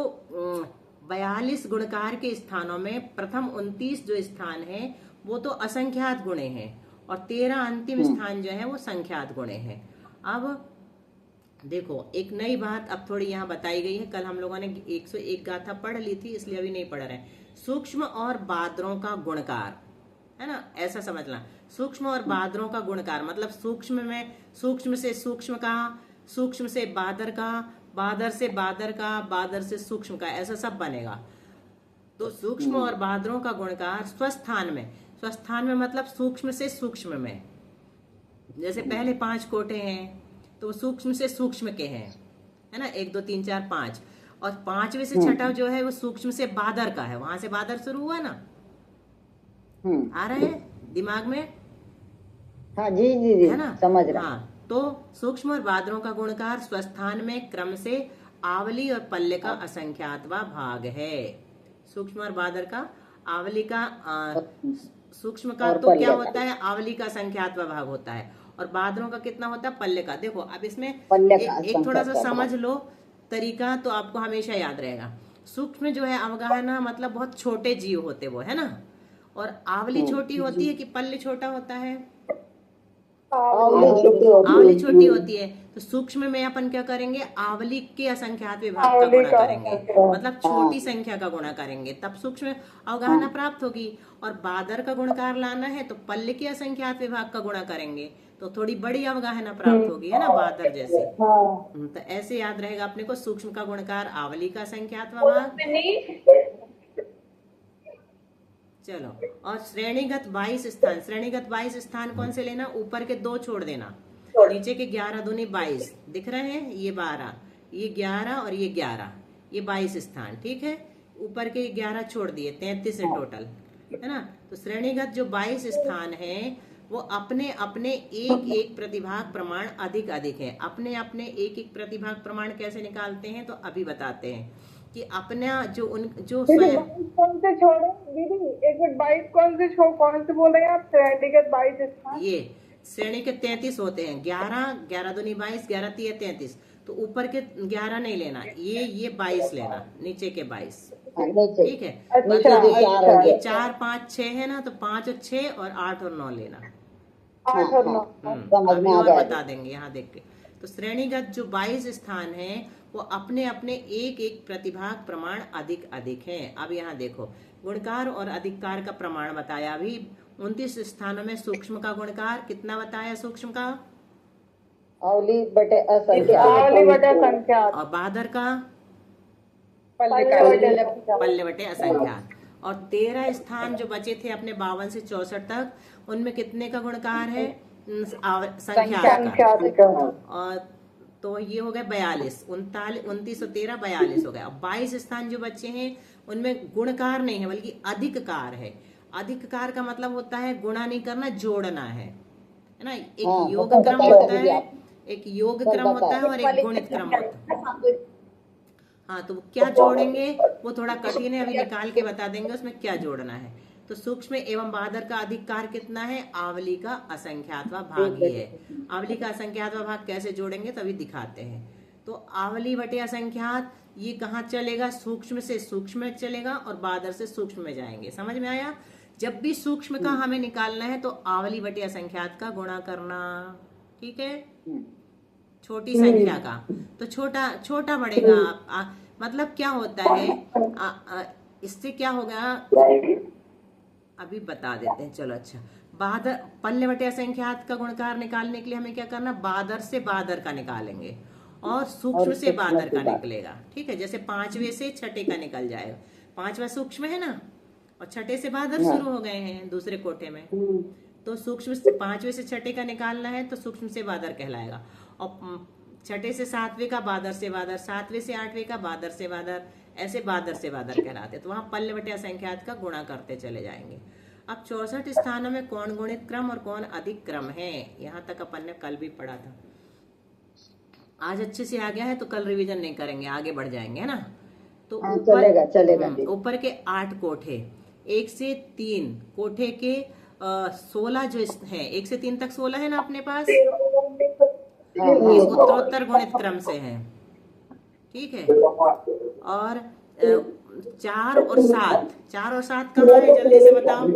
Speaker 1: 42 गुणकार के स्थानों में प्रथम 29 जो स्थान है वो तो असंख्यात गुणे हैं और 13 अंतिम स्थान जो है वो संख्यात गुणे हैं। अब देखो एक नई बात अब थोड़ी यहाँ बताई गई है, कल हम लोगों ने 101 गाथा पढ़ ली थी इसलिए अभी नहीं पढ़ रहे हैं। सूक्ष्म और बादरों का गुणकार, है ना, ऐसा समझना। सूक्ष्म और बादरों का गुणकार मतलब सूक्ष्म में सूक्ष्म से सूक्ष्म का, सूक्ष्म से बादर का, बादर से बादर का, बादर से सूक्ष्म का, ऐसा सब बनेगा। तो सूक्ष्म और बादरों का गुणकार स्वस्थान में, स्वस्थान में मतलब सूक्ष्म से सूक्ष्म में, जैसे पहले 5 कोटे हैं तो सूक्ष्म से सूक्ष्म के हैं, है ना, 1 2 3 4 5, और 5वें से छठा जो है वो सूक्ष्म से बादर का है, वहां से बादर शुरू हुआ ना। आ रहे हैं दिमाग में,
Speaker 3: हाँ जी जी जी,
Speaker 1: है ना,
Speaker 3: समझ रहा।
Speaker 1: हाँ। तो सूक्ष्म और बादरों का गुणकार स्वस्थान में क्रम से आवली और पल्ले का असंख्यातवा भाग है। सूक्ष्म और बादर का आवली का सूक्ष्म का तो क्या होता है, आवली का संख्यातवा भाग होता है, और बादरों का कितना होता है, पल्ले का। देखो अब इसमें एक थोड़ा सा समझ लो तरीका तो आपको हमेशा याद रहेगा। सूक्ष्म जो है अवगाहना मतलब बहुत छोटे जीव होते वो, है ना, और आवली छोटी होती है कि पल्ले छोटा होता है, आवली छोटी होती है। तो सूक्ष्म में अपन क्या करेंगे, आवली के असंख्यात विभाग का गुणा करेंगे, मतलब छोटी संख्या का गुणा करेंगे, तब सूक्ष्म अवगाहना प्राप्त होगी। और बादर का गुणकार लाना है तो पल्ले के असंख्यात विभाग का गुणा करेंगे तो थोड़ी बड़ी अवगाहना प्राप्त होगी, है ना, बादर जैसे। तो ऐसे याद रहेगा अपने को, सूक्ष्म का गुणकार आवली का संख्यात विभाग। चलो, और श्रेणीगत 22 स्थान, श्रेणीगत 22 स्थान कौन से लेना, ऊपर के 2 छोड़ देना, नीचे के 11 दूनी 22 दिख रहे हैं, ये 12, ये 11 और ये 11, ये 22 स्थान। ठीक है, ऊपर के 11 छोड़ दिए, 33 है टोटल, है ना। तो श्रेणीगत जो 22 स्थान है वो अपने अपने एक एक प्रतिभाग प्रमाण अधिक अधिक है। अपने अपने एक एक प्रतिभाग प्रमाण कैसे निकालते हैं तो अभी बताते हैं कि अपना जो उन जो स्वयं
Speaker 4: कौन से छोड़े दीदी, एक मिनट, 22 कौन से बोल रहे हैं आप, श्रेणीगत 22 स्थान।
Speaker 1: ये श्रेणी के 33 होते हैं, 11 11 दूनी 22, 11 3 33, तो ऊपर के 11 नहीं लेना, ये 22 लेना, नीचे के 22। ठीक है, मतलब ये 4 5 6 है ना, तो 5 और 6 और 8 और 9 लेना।
Speaker 4: 8 और 9
Speaker 1: अभी और बता देंगे यहाँ देख के। तो श्रेणीगत जो 22 स्थान है वो अपने अपने एक एक प्रतिभाग प्रमाण अधिक अधिक हैं। अब यहाँ देखो गुणकार और अधिकार का प्रमाण बताया अभी। 29 स्थानों में सूक्ष्म का गुणकार कितना बताया, सूक्ष्म का
Speaker 3: आवली बटे असंख्यात,
Speaker 1: और बादर का
Speaker 4: पल्ले
Speaker 1: पल्ले बटे असंख्यात। और 13 स्थान जो बचे थे अपने 52 से 64 तक, उनमें कितने का गुणकार है, संख्यात का। और तो ये हो गया 42, 29 29 और 13 42 हो गया। 22 स्थान जो बचे हैं उनमें गुणकार नहीं है बल्कि अधिककार है। अधिककार का मतलब होता है गुणा नहीं करना, जोड़ना है ना। एक योग क्रम होता है, एक योग क्रम होता है और एक गुणित क्रम होता है। हाँ, तो क्या जोड़ेंगे वो थोड़ा कठिन है, अभी निकाल के बता देंगे उसमें क्या जोड़ना है। तो सूक्ष्म एवं बादर का अधिकार कितना है, आवली का असंख्यातवा भाग ही है। आवली का असंख्यातवा भाग कैसे जोड़ेंगे तो अभी दिखाते हैं। तो आवली बटे असंख्यात ये कहाँ चलेगा, सूक्ष्म से सूक्ष्म में चलेगा और बादर से सूक्ष्म में जाएंगे। समझ में आया? जब भी सूक्ष्म का हमें निकालना है तो आवली बटे असंख्यात का गुणा करना, ठीक है। छोटी संख्या का तो छोटा छोटा बढ़ेगा। मतलब क्या होता है, इससे क्या होगा अभी बता देते हैं। चलो अच्छा, बादर पल्ले बटे असंख्यात का गुणकार निकालने के लिए हमें क्या करना, बादर से बादर का निकालेंगे और सूक्ष्म से बादर का निकलेगा, ठीक है। जैसे पांचवे से छठे का निकल जाएगा, पांचवा सूक्ष्म है ना, और छठे से बादर शुरू हो गए हैं दूसरे कोठे में, तो सूक्ष्म से पांचवे से छठे का निकालना है तो सूक्ष्म से बादर कहलाएगा, और छठे से सातवें का बादर से बादर, सातवें से आठवें का बादर से बादर, ऐसे बादर से बादर कहलाते। तो वहां पल्ले बटे असंख्यात का गुणा करते चले जाएंगे। अब 64 स्थानों में कौन गुणित क्रम और कौन अधिक क्रम है, यहाँ तक अपन ने कल भी पढ़ा था। आज अच्छे से आ गया है तो कल रिवीजन नहीं करेंगे, आगे बढ़ जाएंगे, है ना। तो ऊपर के 8 कोठे, 1 से 3 कोठे के 16 जो है, 1 से 3 तक 16 है ना अपने पास, ये उत्तरोत्तर गुणित क्रम से है, ठीक है। और 4 और 7 कहाँ है, जल्दी से बताओ।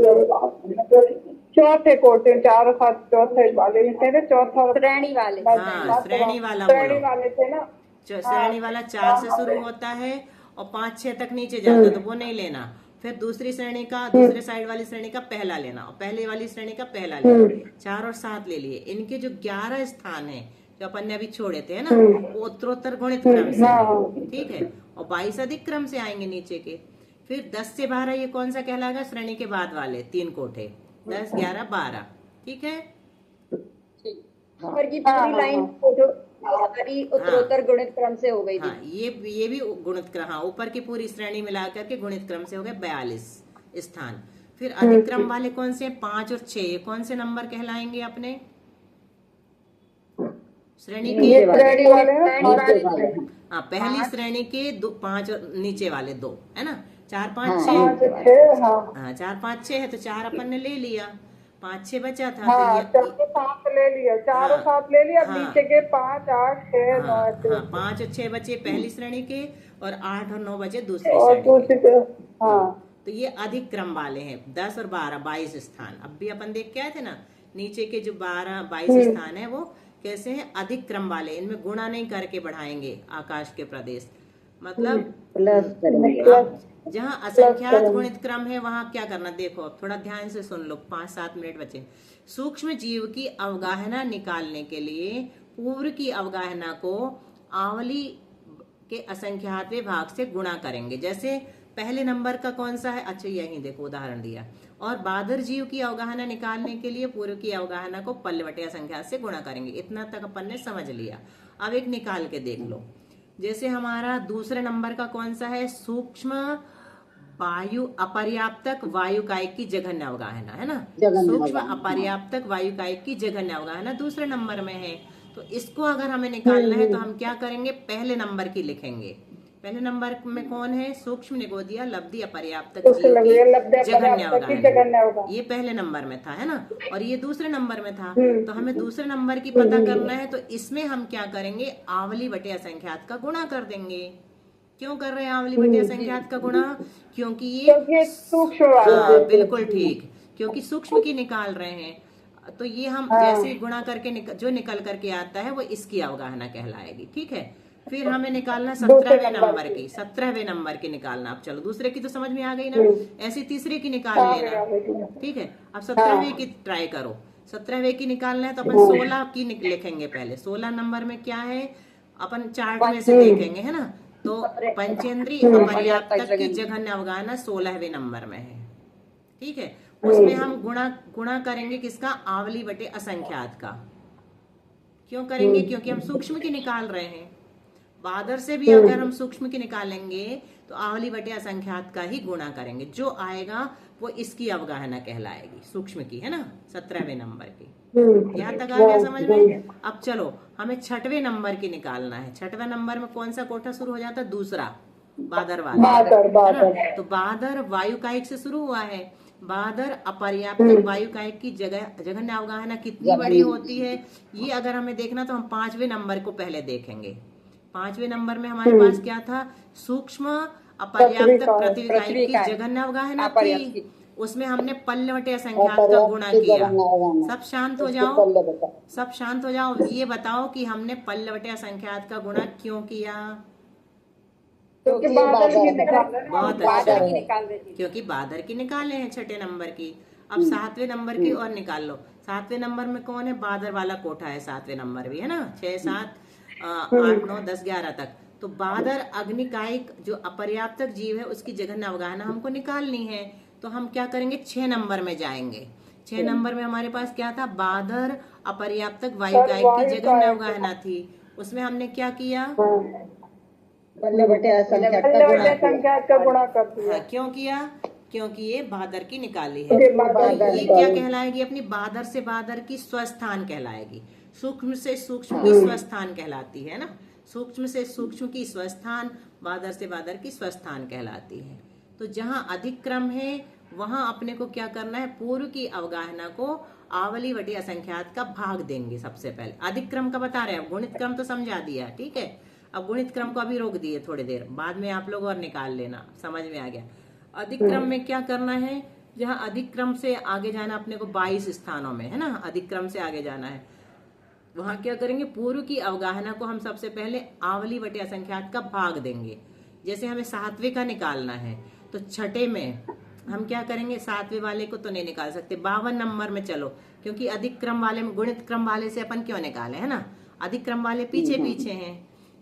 Speaker 4: चौथे कोटे 4 और 7 चौथे वाले थे ना, चौथा
Speaker 2: श्रेणी वाले,
Speaker 1: हाँ श्रेणी वाला
Speaker 4: श्रेणी वाले थे ना।
Speaker 1: श्रेणी वाला 4 से शुरू होता है और 5-6 तक नीचे जाता है, तो वो नहीं लेना। फिर दूसरी श्रेणी का, दूसरे साइड वाली श्रेणी का पहला लेना और पहले वाली श्रेणी का पहला लेना। 4 और 7 ले लिए। इनके जो 11 स्थान है जो अपन ने अभी छोड़े थे ना, वो उत्तरोत्तर गुणित क्रम से है, ठीक है। और 22 अधिक क्रम से आएंगे नीचे के। फिर 10 से 12 ये कौन सा कहलाएगा, श्रेणी के बाद वाले 3 कोठे, 10, 11, 12, ठीक है।
Speaker 2: ऊपर की पूरी लाइन हमारी उत्तरोत्तर गुणित क्रम से हो गई थी।
Speaker 1: हाँ, ये भी गुणित क्रम, हाँ ऊपर की पूरी श्रेणी मिलाकर के गुणित क्रम से हो गए 42 स्थान। फिर अधिक क्रम वाले कौन से, 5 और 6, ये कौन से नंबर कहलाएंगे अपने श्रेणी के, हाँ पहली श्रेणी के 5 और नीचे वाले 2, है ना। 4, 5, 6, हाँ 4, 5, 6 है तो 4 अपन ने ले लिया, 5, 6 बचा था,
Speaker 4: हाँ,
Speaker 1: तो
Speaker 4: 7 ले लिया, 4 और 7 ले लिया।
Speaker 1: हाँ,
Speaker 4: नीचे के 5, 8, 6, 9,
Speaker 1: हाँ, 5 और 6 बचे पहली श्रेणी के और 8 और 9 बचे दूसरी श्रेणी के।
Speaker 4: हाँ,
Speaker 1: तो ये अधिक क्रम वाले हैं। 10 और 12 22 स्थान। अब भी अपन देख के आए थे ना, नीचे के जो 12 22 स्थान है वो कैसे हैं, अधिक क्रम वाले। इनमें गुणा नहीं करके बढ़ाएंगे आकाश के प्रदेश, मतलब जहाँ असंख्यात गुणित क्रम है वहां क्या करना, देखो अब थोड़ा ध्यान से सुन लो, 5-7 मिनट बचे। सूक्ष्म जीव की अवगाहना निकालने के लिए पूर्व की अवगाहना को आवली के असंख्यातवें भाग से गुणा करेंगे। जैसे पहले नंबर का कौन सा है, अच्छा यही देखो उदाहरण दिया। और बादर जीव की अवगाहना निकालने के लिए पूर्व की अवगाहना को पल्ले बटे असंख्यात से गुणा करेंगे। इतना तक अपन ने समझ लिया। अब एक निकाल के देख लो। जैसे हमारा दूसरे नंबर का कौन सा है, सूक्ष्म वायु अपर्याप्तक वायु कायिक की जघन्य अवगाहना, है ना। सूक्ष्म अपर्याप्तक वायु कायिक की जघन्य अवगाहना दूसरे नंबर में है। तो इसको अगर हमें निकालना है तो हम क्या करेंगे, पहले नंबर की लिखेंगे। पहले नंबर में कौन है, सूक्ष्म निगोदिया लब्धि अपर्याप्तक जघन्य अवगाहना, ये पहले नंबर में था, है ना। और ये दूसरे नंबर में था, तो हमें दूसरे नंबर की पता करना है। तो इसमें हम क्या करेंगे, आवली बटे असंख्यात का गुणा कर देंगे। क्यों कर रहे हैं आवली बटे असंख्यात का गुणा, क्योंकि ये सूक्ष्म, बिल्कुल ठीक, क्योंकि सूक्ष्म की निकाल रहे हैं। तो ये हम जैसे गुणा करके जो निकल करके आता है वो इसकी अवगाहना कहलाएगी, ठीक है। फिर हमें निकालना 17वें नंबर की, 17वें नंबर की निकालना। अब चलो दूसरे की तो समझ में आ गई ना, ऐसी तीसरे की निकाल लेना, ठीक है। अब 17वें की ट्राई करो। 17वें की निकालना है तो अपन 16 की लिखेंगे पहले। 16 नंबर में क्या है, अपन चार्ट में से देखेंगे, है ना। तो पंचेंद्रीय अपर्याप्तक की जघन्य अवगाहना 16वें नंबर में है, ठीक है। उसमें हम गुणा करेंगे किसका, आवली बटे असंख्यात का। क्यों करेंगे, क्योंकि हम सूक्ष्म की निकाल रहे हैं। बादर से भी अगर हम सूक्ष्म की निकालेंगे तो आवली बटे असंख्यात का ही गुणा करेंगे। जो आएगा वो इसकी अवगाहना कहलाएगी, सूक्ष्म की, है ना, 17वें नंबर की। यहाँ तक आ गया समझ में। अब चलो हमें 6वें नंबर की निकालना है। 6वें नंबर में कौन सा कोठा शुरू हो जाता है, दूसरा बादर वाला, तो बादर वायु कायिक से शुरू हुआ है। बादर अपर्याप्तक वायु कायिक की जघन्य अवगाहना कितनी बड़ी होती है, ये अगर हमें देखना तो हम 5वें नंबर को पहले देखेंगे। 5वें नंबर में हमारे पास क्या था, सूक्ष्म अपर्याप्त पृथ्वी
Speaker 2: पृथ्वी
Speaker 1: की
Speaker 2: का है।
Speaker 1: जघन्य अवगाहना
Speaker 2: अपर्याप्त
Speaker 1: थी,
Speaker 2: की।
Speaker 1: उसमें हमने पल्लवटे असंख्यात का गुणा किया। सब शांत हो जाओ, सब शांत हो जाओ, ये बताओ कि हमने पल्लवटे असंख्यात का गुणा क्यों किया।
Speaker 4: क्योंकि बादल की निकाल
Speaker 1: बहुत
Speaker 2: बादल
Speaker 1: अच्छा,
Speaker 2: की निकाल देती।
Speaker 1: क्योंकि बादर की निकाले हैं 6ठे नंबर की। अब 7वें नंबर की और निकाल लो। 7वें नंबर में कौन है, बादर वाला कोठा है 7वें नंबर भी, है ना, 6 7 8 9 10 11 तक। तो बादर अग्निकायिक जो अपर्याप्तक जीव है उसकी जघन्य अवगाहना हमको निकालनी है। तो हम क्या करेंगे, 6 नंबर में जाएंगे। 6 नंबर में हमारे पास क्या था, बादर अपर्याप्तक वायुकायिक की जघन्य अवगाहना थी। उसमें हमने क्या किया,
Speaker 3: पल्लवटे असंख्यात का
Speaker 4: पल्लवटे
Speaker 3: गुणा किया।
Speaker 4: संख्यात का गुणा कर दिया।
Speaker 1: हाँ, क्यों किया, क्योंकि ये बादर की निकाली है।
Speaker 4: ये
Speaker 1: तो
Speaker 4: बादर
Speaker 1: ये क्या कहलाएगी, अपनी बादर से बादर की स्वस्थान कहलाएगी। सूक्ष्म से सूक्ष्म की स्वस्थान कहलाती है ना, सूक्ष्म से सूक्ष्म की स्वस्थान, बादर से बादर की स्वस्थान कहलाती है। तो जहाँ अधिक क्रम है वहां अपने को क्या करना है, पूर्व की अवगाहना को आवली वटी असंख्यात का भाग देंगे। सबसे पहले अधिक क्रम का बता रहे हैं, गुणित क्रम तो समझा दिया, ठीक है। अब गुणित क्रम को अभी रोक दिए थोड़ी देर, बाद में आप लोग और निकाल लेना, समझ में आ गया। अधिक क्रम में क्या करना है, जहाँ अधिक क्रम से आगे जाना अपने को 22 स्थानों में, है ना, अधिक क्रम से आगे जाना है, वहां क्या करेंगे, पूर्व की अवगाहना को हम सबसे पहले आवली वटे असंख्यात का भाग देंगे। जैसे हमें 7वें का निकालना है तो 6ठे में हम क्या करेंगे, 7वें वाले को तो नहीं निकाल सकते, 52 नंबर में चलो, क्योंकि अधिक क्रम वाले में, गुणित क्रम वाले से अपन क्यों निकाले, है ना, अधिक क्रम वाले पीछे पीछे हैं।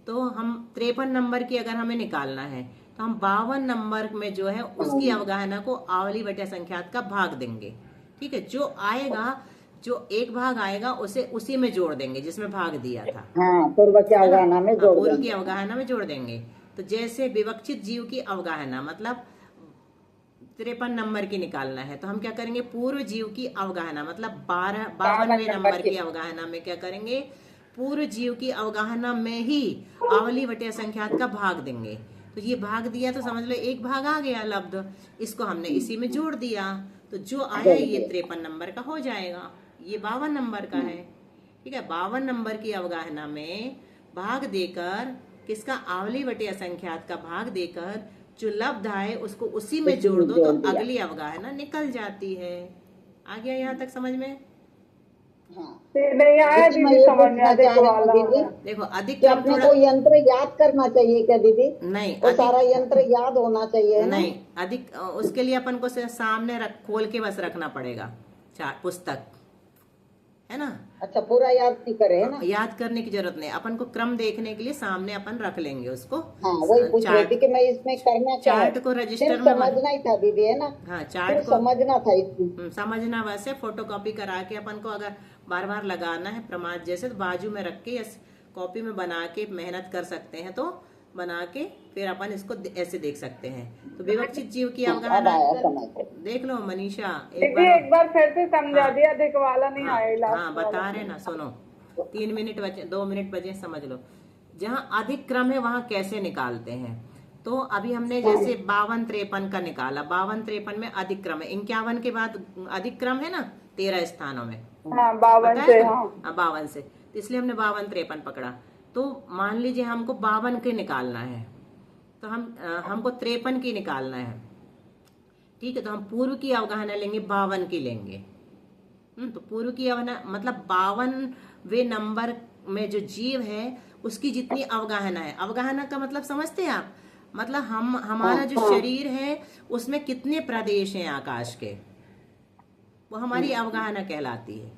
Speaker 1: तो हम 53 नंबर की अगर हमें निकालना है तो हम 52 नंबर में जो है उसकी अवगाहना को आवली वटे संख्यात का भाग देंगे, ठीक है। जो आएगा, जो एक भाग आएगा उसे उसी में जोड़ देंगे जिसमें भाग दिया था,
Speaker 3: हाँ, पूर्व की अवगाहना में जोड़
Speaker 1: पूर्व
Speaker 3: देंगे।
Speaker 1: की अवगाहना में जोड़ देंगे। तो जैसे विवक्षित जीव की अवगाहना मतलब 53 नंबर की निकालना है तो हम क्या करेंगे, पूर्व जीव की अवगाहना मतलब 52वें नंबर की अवगाहना में क्या करेंगे, पूर्व जीव की अवगाहना में ही आवली वटे संख्यात का भाग देंगे। तो ये भाग दिया तो समझ लो एक भाग आ गया लब्ध, इसको हमने इसी में जोड़ दिया, तो जो आया ये 53 नंबर का हो जाएगा, ये 52 नंबर का है, ठीक है। 52 नंबर की अवगाहना में भाग देकर, किसका, आवली वटे असंख्यात का भाग देकर जो लब्ध आए उसको उसी में जोड़ दो तो अगली अवगाहना निकल जाती है। आ गया यहाँ तक समझ में?
Speaker 3: हाँ।
Speaker 4: नहीं आया दीदी समझ में, अधिक वाला
Speaker 1: देखो अधिक
Speaker 3: कि
Speaker 1: क्रम
Speaker 3: अपने
Speaker 1: थोड़ा
Speaker 3: को यंत्र याद करना चाहिए क्या दीदी?
Speaker 1: नहीं,
Speaker 3: वो सारा यंत्र याद होना चाहिए, है ना?
Speaker 1: नहीं, अधिक उसके लिए अपन को सामने खोल के बस रखना पड़ेगा पुस्तक, है ना।
Speaker 3: अच्छा, पूरा याद नहीं करे, है ना?
Speaker 1: याद करने की जरूरत नहीं, अपन को क्रम देखने के लिए सामने अपन रख लेंगे उसको।
Speaker 3: हाँ, वही पूछ रही थी कि मैं इसमें करना क्या है?
Speaker 1: चार्ट को रजिस्टर
Speaker 3: सिर्फ
Speaker 1: में
Speaker 3: समझना ही था दीदी, है ना?
Speaker 1: हाँ, चार्ट
Speaker 3: सिर्फ
Speaker 1: को
Speaker 3: समझना था इसमें।
Speaker 1: समझना, वैसे फोटोकॉपी करा के अपन को अगर बार बार लगाना है प्रमाद जैसे, तो बाजू में रख के या कॉपी में बना के मेहनत कर सकते हैं, तो बना के फिर अपन इसको ऐसे देख सकते हैं। तो विवक्षित जीव की अवगाहना देख लो मनीषा,
Speaker 4: एक बार फिर से समझा दिया, अधिक वाला नहीं आया।
Speaker 1: हाँ, बता रहे ना, सुनो, 3 मिनट बचे, 2 मिनट बचे, समझ लो। जहाँ अधिक क्रम है वहां कैसे निकालते हैं, तो अभी हमने जैसे 52 53 का निकाला, 52 53 में अधिक क्रम है, 51 के बाद अधिक क्रम है ना 13 स्थानों में,
Speaker 4: हाँ, 52 से, हाँ
Speaker 1: 52 से, तो इसलिए हमने 52 53 पकड़ा। तो मान लीजिए हमको 52 के निकालना है, तो हमको 53 की निकालना है, ठीक है। तो हम पूर्व की अवगाहना लेंगे, 52 की लेंगे। तो पूर्व की अवगाहना मतलब 52वें नंबर में जो जीव है उसकी जितनी अवगाहना है, अवगाहना का मतलब समझते हैं आप, मतलब हमारा जो शरीर है उसमें कितने प्रदेश हैं आकाश के, वो हमारी अवगाहना कहलाती है।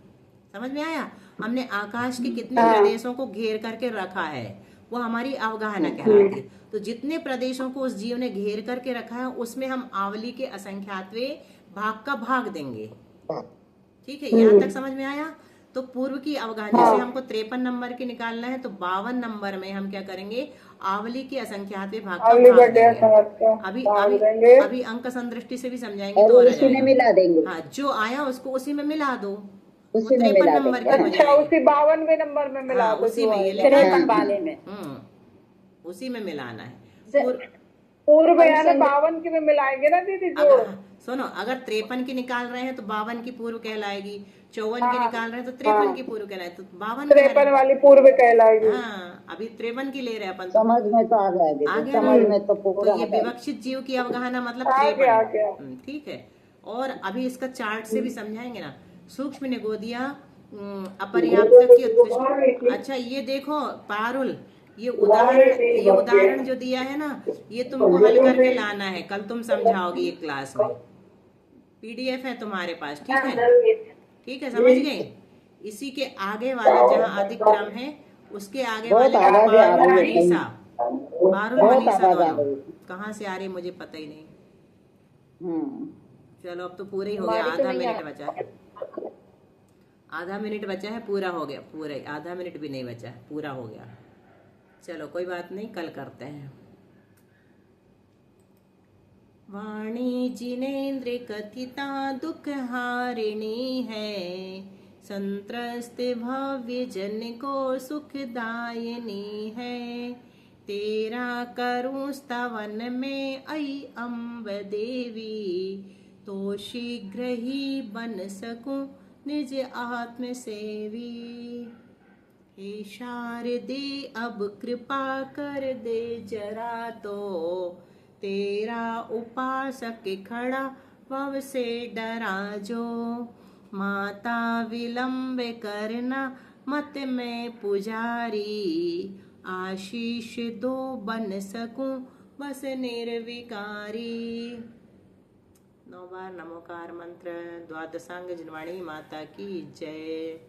Speaker 1: समझ में आया? हमने आकाश के कितने प्रदेशों को घेर करके रखा है, वो हमारी अवगाहना कहलाती है। तो जितने प्रदेशों को उस जीव ने घेर करके रखा है उसमें हम आवली के असंख्यातवें भाग का भाग देंगे, ठीक है। यहाँ तक समझ में आया? तो पूर्व की अवगाहना, जैसे हमको 53 नंबर के निकालना है तो 52 नंबर में हम क्या करेंगे, आवली के असंख्यातवें भाग का भाग देंगे। अभी अंक संदृष्टि से भी समझाएंगे तो
Speaker 3: उसी में मिला देंगे।
Speaker 1: हाँ, जो आया उसको उसी में मिला दो,
Speaker 3: उसी में मिला
Speaker 1: नंबर
Speaker 3: देंगे।
Speaker 1: के हो
Speaker 4: अच्छा,
Speaker 1: जाएंगे।
Speaker 4: उसी 52वें नंबर में मिला दो,
Speaker 1: उसी में ये
Speaker 2: 53 वाले में।
Speaker 1: उसी में मिलाना है।
Speaker 4: पूर्व यानी 52 की में मिलाएंगे ना दीदी जो।
Speaker 1: अगर सुनो, अगर 53 की निकाल रहे हैं तो 52 की पूर्व कहलाएगी, 54 की निकाल रहे हैं तो 53 की पूर्व कहलाएगी, तो 52 कह रहे
Speaker 4: 53
Speaker 1: हैं।
Speaker 4: वाली पूर्व कहलाएगी।
Speaker 1: हाँ, अभी 53 की ले रहे हैं अपन।
Speaker 3: समझ में तो आ गया
Speaker 1: आ
Speaker 3: दीदी,
Speaker 1: गया
Speaker 3: समझ
Speaker 1: ना?
Speaker 3: में तो पूरा
Speaker 1: तो ये
Speaker 3: आ गया।
Speaker 1: विवक्षित जीव की अवगाहना मतलब
Speaker 4: आ गया, आ गया।
Speaker 1: 53। ठीक है। और अभी इसका चार्ट से भी समझाएंगे ना। सूक्ष्म निगोदिया अपर्याप्तक की उत्कृष्ट। अच्छा ये देखो पारुल, ये उदाहरण जो दिया है ना, ये तुमको हल करके लाना है, कल तुम समझाओगी ये क्लास में। पीडीएफ है तुम्हारे पास, ठीक है? ठीक है, समझ गए? इसी के आगे वाला जहाँ अधिक क्रम है, उसके आगे
Speaker 3: बहुत
Speaker 1: वाले
Speaker 3: आवाज आ
Speaker 1: पारुल
Speaker 3: रही है।
Speaker 1: मनीषा, पारुल
Speaker 3: बहुत
Speaker 1: मनीषा
Speaker 3: आवाज आ
Speaker 1: दोनों
Speaker 3: रही है।
Speaker 1: कहाँ से आ रही मुझे पता ही नहीं।
Speaker 3: हम्म।
Speaker 1: चलो अब तो पूरा ही हो गया,
Speaker 2: हमारी तो
Speaker 1: आधा
Speaker 2: नहीं
Speaker 1: मिनट बचा है। आधा मिनट बचा है, पूरा हो गया, पूरा ही आधा मिनट भी नहीं बचा है, पूरा हो गया। चलो कोई बात नहीं, कल करते हैं। वाणी जिनेन्द्र कथिता दुख हारिणी है, संत्रस्त भव्य जन को सुखदायिनी है। तेरा करूं स्तवन में आई अम्ब देवी, तो शीघ्र ही बन सकूं निज आत्म सेवी। हे शारदे अब कृपा कर दे जरा, तो तेरा उपासक खड़ा भव से डरा जो। माता विलंब करना मत मैं पुजारी, आशीष दो बन सकूं बस निर्विकारी। 9 बार नमोकार मंत्र। द्वादशांग जनवाणी माता की जय।